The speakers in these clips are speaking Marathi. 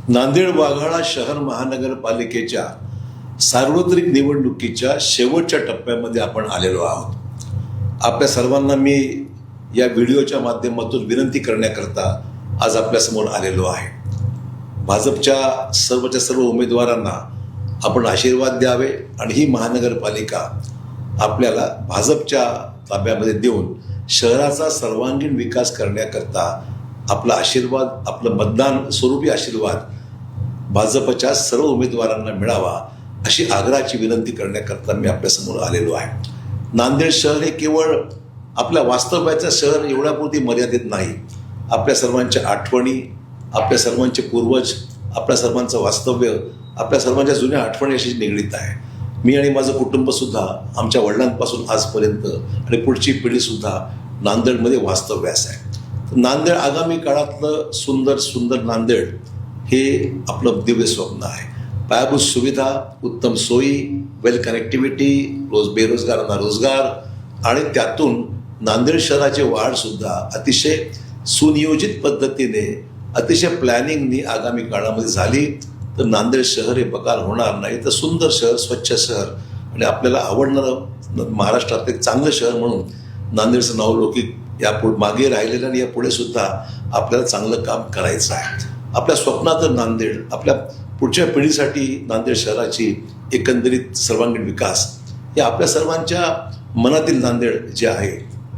नांदेड वाघाळा शहर महानगरपालिकेच्या सार्वत्रिक निवडणुकीच्या शेवटच्या टप्प्यामध्ये आपण आलेलो आहोत। आपल्या सर्वांना मी या व्हिडिओच्या माध्यमातून विनंती करण्याकरता आज आपल्यासमोर आलेलो आहे। भाजपच्या सर्व उमेदवारांना आपण आशीर्वाद द्यावे आणि ही महानगरपालिका आपल्याला भाजपच्या ताब्यामध्ये देऊन शहराचा सर्वांगीण विकास करण्याकरता आपला आशीर्वाद, आपलं मतदान स्वरूपी आशीर्वाद भाजपच्या सर्व उमेदवारांना मिळावा अशी आग्रहाची विनंती करण्याकरता मी आपल्यासमोर आलेलो आहे। नांदेड शहर हे केवळ आपल्या वास्तव्याचं शहर एवढ्यापुरती मर्यादित नाही। आपल्या सर्वांच्या आठवणी, आपल्या सर्वांचे पूर्वज, आपल्या सर्वांचं वास्तव्य, आपल्या सर्वांच्या जुन्या आठवणी अशी निगडीत आहे। मी आणि माझं कुटुंबसुद्धा आमच्या वडिलांपासून आजपर्यंत आणि पुढची पिढीसुद्धा नांदेडमध्ये वास्तव्यास आहे। नांदेड आगामी काळातलं सुंदर नांदेड हे आपलं दिव्य स्वप्न आहे। पायाभूत सुविधा, उत्तम सोयी, वेल कनेक्टिव्हिटी, बेरोजगारांना रोजगार आणि त्यातून नांदेड शहराची वाढसुद्धा अतिशय सुनियोजित पद्धतीने, अतिशय प्लॅनिंगनी आगामी काळामध्ये झाली तर नांदेड शहर हे बकाल होणार नाही, तर सुंदर शहर, स्वच्छ शहर आणि आपल्याला आवडणारं महाराष्ट्रात एक चांगलं शहर म्हणून नांदेडचं नावलौकिक मागे राहिलेलं आणि यापुढे सुद्धा आपल्याला चांगलं काम करायचं आहे। आपल्या स्वप्नातलं नांदेड, आपल्या पुढच्या पिढीसाठी नांदेड शहराची एकंदरीत सर्वांगीण विकास हे आपल्या सर्वांच्या मनातील नांदेड जे आहे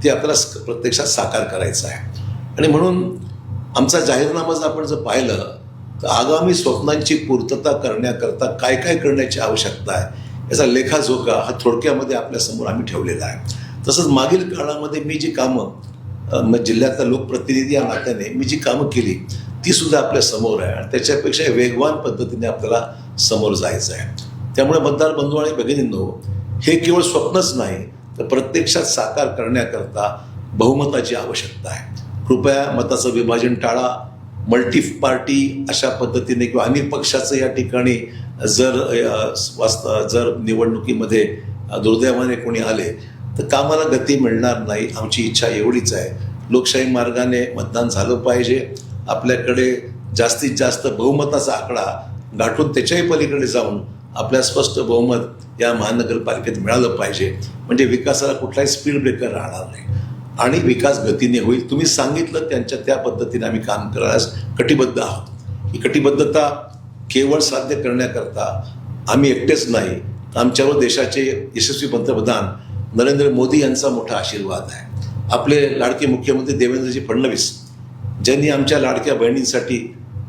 ते आपल्याला प्रत्यक्षात साकार करायचं आहे। आणि म्हणून आमचा जाहीरनामा जर आपण पाहिलं तर आगामी स्वप्नांची पूर्तता करण्याकरता काय काय करण्याची आवश्यकता आहे याचा लेखाजोखा हा थोडक्यामध्ये आपल्यासमोर आम्ही ठेवलेला आहे। तसंच मागील काळामध्ये मी जी कामं जिल्ह्यातला लोकप्रतिनिधी या नात्याने मी जी कामं केली ती सुद्धा आपल्या समोर आहे आणि त्याच्यापेक्षा वेगवान पद्धतीने आपल्याला समोर जायचं आहे। त्यामुळे मतदार बंधू आणि भगिनींनो, हे केवळ स्वप्नच नाही तर प्रत्यक्षात साकार करण्याकरता बहुमताची आवश्यकता आहे। कृपया मताचं विभाजन टाळा। मल्टी पार्टी अशा पद्धतीने किंवा अनेक पक्षाचं या ठिकाणी जर निवडणुकीमध्ये दुर्दैवाने कोणी आले तर कामाला गती मिळणार नाही। आमची इच्छा एवढीच आहे, लोकशाही मार्गाने मतदान झालं पाहिजे। आपल्याकडे जास्तीत जास्त बहुमताचा आकडा गाठून त्याच्याही पलीकडे जाऊन आपल्या स्पष्ट बहुमत या महानगरपालिकेत मिळालं पाहिजे, म्हणजे विकासाला कुठलाही स्पीड ब्रेकर राहणार नाही आणि विकास गतीने होईल। तुम्ही सांगितलं त्यांच्या त्या पद्धतीने आम्ही काम करण्यास कटिबद्ध आहोत। ही कटिबद्धता केवळ साध्य करण्याकरता आम्ही एकटेच नाही, आमच्यावर देशाचे यशस्वी पंतप्रधान नरेंद्र मोदी यांचा मोठा आशीर्वाद आहे। आपले लाडके मुख्यमंत्री देवेंद्रजी फडणवीस ज्यांनी आमच्या लाडक्या बहिणींसाठी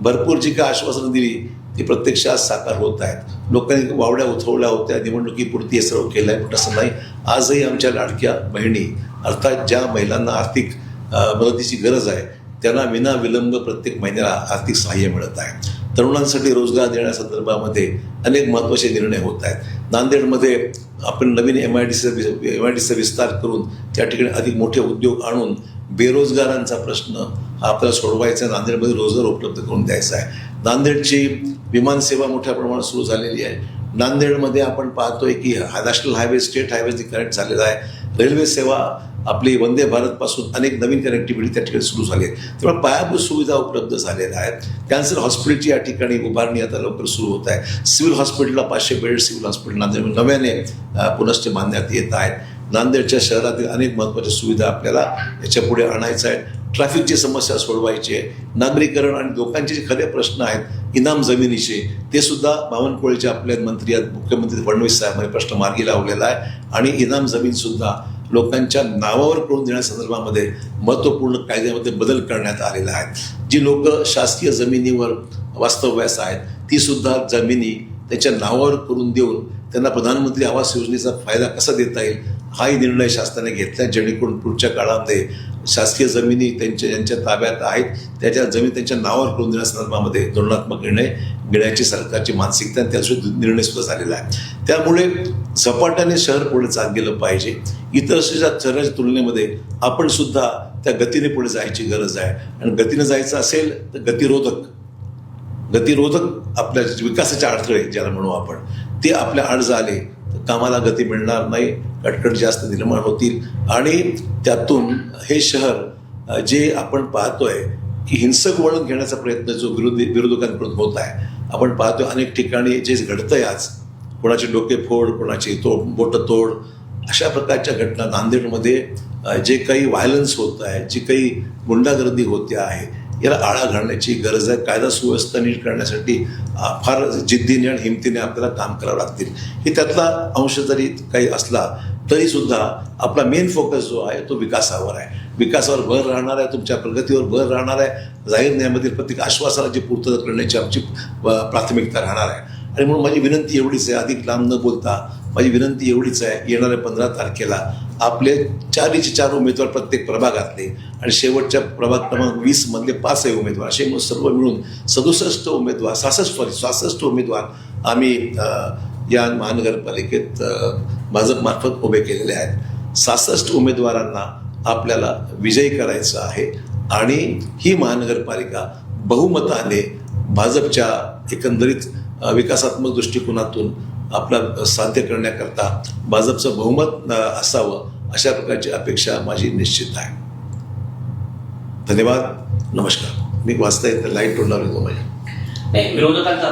भरपूर जी काय आश्वासनं दिली ती प्रत्यक्षात साकार होत आहेत। लोकांनी वावड्या उठवल्या होत्या, निवडणुकीपुरती हे सर्व केलं आहे, पण तसं नाही। आजही आमच्या लाडक्या बहिणी अर्थात ज्या महिलांना आर्थिक मदतीची गरज आहे त्यांना विनाविलंब प्रत्येक महिन्याला आर्थिक सहाय्य मिळत आहे। तरुणांसाठी रोजगार देण्यासंदर्भामध्ये अनेक महत्त्वाचे निर्णय होत आहेत। नांदेडमध्ये आपण नवीन MIDCचा विस्तार करून त्या ठिकाणी अधिक मोठे उद्योग आणून बेरोजगारांचा प्रश्न हा आपल्याला सोडवायचा आहे। नांदेडमध्ये रोजगार उपलब्ध करून द्यायचा आहे। नांदेडची विमानसेवा मोठ्या प्रमाणात सुरू झालेली आहे। नांदेडमध्ये आपण पाहतोय की national highway, state highway connect झालेला आहे। रेल्वे सेवा आपली वंदे भारतपासून अनेक नवीन कनेक्टिव्हिटी त्या ठिकाणी सुरू झाली आहे। त्यामुळे पायाभूत सुविधा उपलब्ध झालेल्या आहेत। कॅन्सर हॉस्पिटलची या ठिकाणी उभारणी आता लवकर सुरू होत आहे। सिव्हिल हॉस्पिटलला 500 बेड सिव्हिल हॉस्पिटल नांदेड नव्याने पुनश्च बांधण्यात येत आहेत। नांदेडच्या शहरातील अनेक महत्त्वाच्या सुविधा आपल्याला याच्या पुढे आणायचं आहे। ट्रॅफिकची समस्या सोडवायची आहे। नागरीकरण आणि लोकांचे जे खरे प्रश्न आहेत इनाम जमिनीचे ते सुद्धा बावनकुळेचे आपले मंत्री मुख्यमंत्री फडणवीस साहेबांनी प्रश्न मार्गी लावलेला आहे आणि इनाम जमीन सुद्धा लोकांच्या नावावर करून देण्यासंदर्भामध्ये महत्त्वपूर्ण कायद्यामध्ये बदल करण्यात आलेला आहे। जी लोक शासकीय जमिनीवर वास्तव्यास आहेत ती सुद्धा जमिनी त्याच्या नावावर करून देऊन त्यांना प्रधानमंत्री आवास योजनेचा फायदा कसा देता येईल हाही निर्णय शासनाने घेतला, जेणेकरून पुढच्या काळामध्ये शासकीय जमिनी ज्यांच्या ताब्यात आहेत त्याच्या जमीन त्यांच्या नावावर करून देण्यासंदर्भामध्ये धोरणात्मक निर्णय घेण्याची सरकारची मानसिकता आणि त्याचा निर्णय सुद्धा झालेला आहे। त्यामुळे झपाट्याने शहर पुढे चालत गेलं पाहिजे। इतर शहराच्या तुलनेमध्ये आपण सुद्धा त्या गतीने पुढे जायची गरज आहे आणि गतीने जायचं असेल तर गतिरोधक आपल्या विकासाचे अडथळे ज्याला म्हणू आपण ते आपल्या आड झाले तर कामाला गती मिळणार नाही, कटकट जास्त निर्माण होतील आणि त्यातून हे शहर जे आपण पाहतोय की हिंसक वळण घेण्याचा प्रयत्न जो विरोधकांकडून होत आहे. आपण पाहतो अनेक ठिकाणी जे घडतंय आज, कोणाचे डोके फोड, कोणाची बोटं तोड, अशा प्रकारच्या घटना नांदेडमध्ये जे काही व्हायलन्स होत आहे, जी काही गुंडागर्दी होते आहे, याला आळा घालण्याची गरज आहे. कायदा सुव्यवस्था नीट करण्यासाठी फार जिद्दीने आणि हिमतीने आपल्याला काम करावं लागतील. ही त्यातला अंश जरी काही असला तरी सुद्धा आपला मेन फोकस जो आहे तो विकासावर आहे. विकासावर भर राहणार आहे, तुमच्या प्रगतीवर भर राहणार आहे. जाहीर न्यायामधील प्रत्येक आश्वासनाची पूर्तता करण्याची आमची प्राथमिकता राहणार आहे. आणि म्हणून माझी विनंती एवढीच आहे, अधिक लांब न बोलता माझी विनंती एवढीच आहे, येणाऱ्या 15 तारखेला आपले 4 उमेदवार प्रत्येक प्रभागातले आणि शेवटच्या प्रभाग क्रमांक 20 मधले 5 उमेदवार असे सर्व मिळून 66 उमेदवार आम्ही या महानगरपालिकेत भाजपमार्फत उभे केलेले आहेत. 66 उमेदवारांना आपल्याला विजयी करायचं आहे आणि ही महानगरपालिका बहुमताने भाजपच्या एकंदरीत विकासात्मक दृष्टिकोनातून आपला साध्य करण्याकरता भाजपचं बहुमत असावं, अशा प्रकारची अपेक्षा माझी निश्चित आहे. धन्यवाद. नमस्कार. मी वाचता येतं लाईट तोडणार होतो माझ्या. विरोधकांचा